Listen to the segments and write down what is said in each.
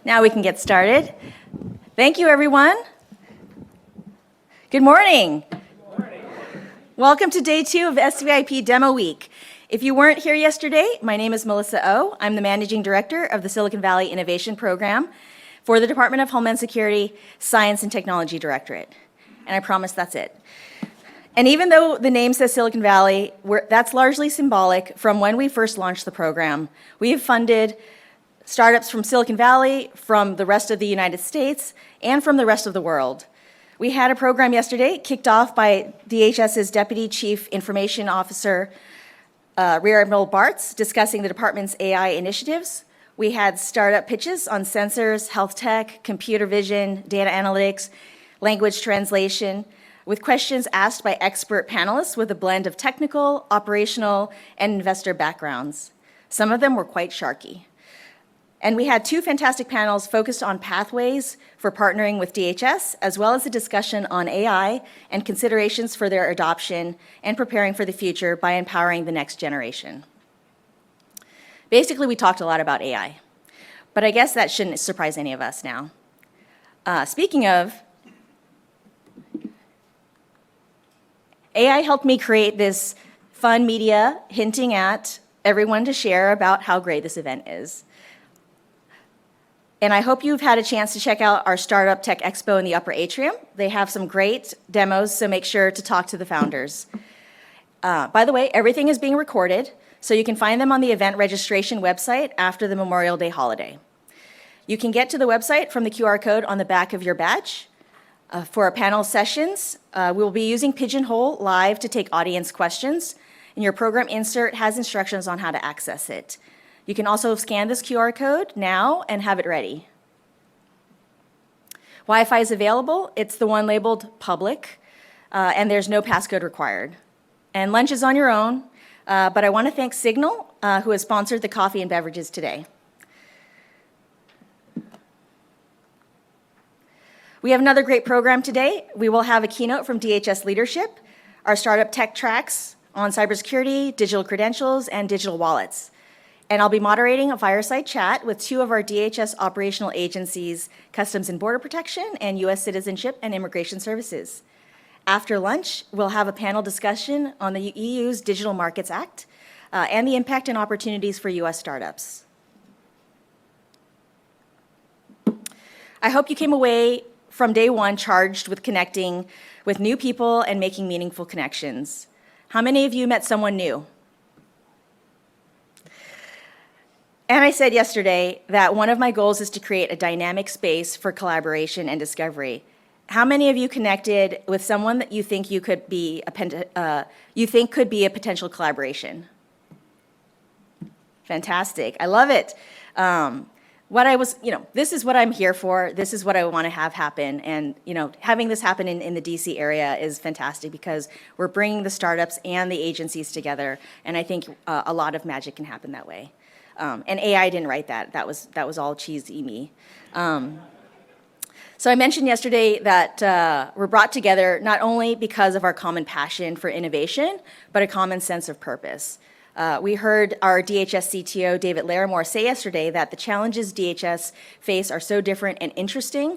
Now we can get started. Thank you, everyone. Good morning. Good morning. Welcome to day 2 of SVIP Demo Week. If you weren't here yesterday, my name is Melissa O. I'm the Managing Director of the Silicon Valley Innovation Program for the Department of Homeland Security Science and Technology Directorate. And I promise that's it. And even though the name says Silicon Valley, that's largely symbolic from when we first launched the program. We have funded startups from Silicon Valley, from the rest of the United States, and from the rest of the world. We had a program yesterday kicked off by DHS's Deputy Chief Information Officer, Rear Admiral Bartz, discussing the department's AI initiatives. We had startup pitches on sensors, health tech, computer vision, data analytics, language translation, with questions asked by expert panelists with a blend of technical, operational, and investor backgrounds. Some of them were quite sharky. And we had 2 fantastic panels focused on pathways for partnering with DHS, as well as a discussion on AI and considerations for their adoption and preparing for the future by empowering the next generation. Basically, we talked a lot about AI, but I guess that shouldn't surprise any of us now. Speaking of, AI helped me create this fun media hinting at everyone to share about how great this event is. And I hope you've had a chance to check out our Startup Tech Expo in the upper atrium. They have some great demos, so make sure to talk to the founders. By the way, everything is being recorded, so you can find them on the event registration website after the Memorial Day holiday. You can get to the website from the QR code on the back of your badge. For our panel sessions, we'll be using Pigeonhole Live to take audience questions, and your program insert has instructions on how to access it. You can also scan this QR code now and have it ready. Wi-Fi is available. It's the one labeled public, and there's no passcode required. And lunch is on your own, but I want to thank Signal, who has sponsored the coffee and beverages today. We have another great program today. We will have a keynote from DHS leadership, our startup tech tracks on cybersecurity, digital credentials, and digital wallets. And I'll be moderating a fireside chat with 2 of our DHS operational agencies, Customs and Border Protection and U.S. Citizenship and Immigration Services. After lunch, we'll have a panel discussion on the EU's Digital Markets Act and the impact and opportunities for U.S. startups. I hope you came away from day 1 charged with connecting with new people and making meaningful connections. How many of you met someone new? And I said yesterday that one of my goals is to create a dynamic space for collaboration and discovery. How many of you connected with someone that you think could be a potential collaboration? Fantastic, I love it. This is what I'm here for. This is what I want to have happen. And having this happen in the DC area is fantastic because we're bringing the startups and the agencies together. And I think a lot of magic can happen that way. And AI didn't write that. That was all cheesy me. So I mentioned yesterday that we're brought together not only because of our common passion for innovation, but a common sense of purpose. We heard our DHS CTO, David Larimore, say yesterday that the challenges DHS face are so different and interesting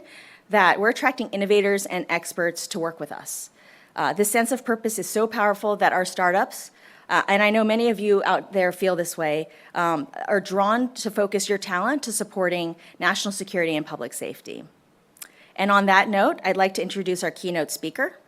that we're attracting innovators and experts to work with us. This sense of purpose is so powerful that our startups, and I know many of you out there feel this way, are drawn to focus your talent to supporting national security and public safety. And on that note, I'd like to introduce our keynote speaker.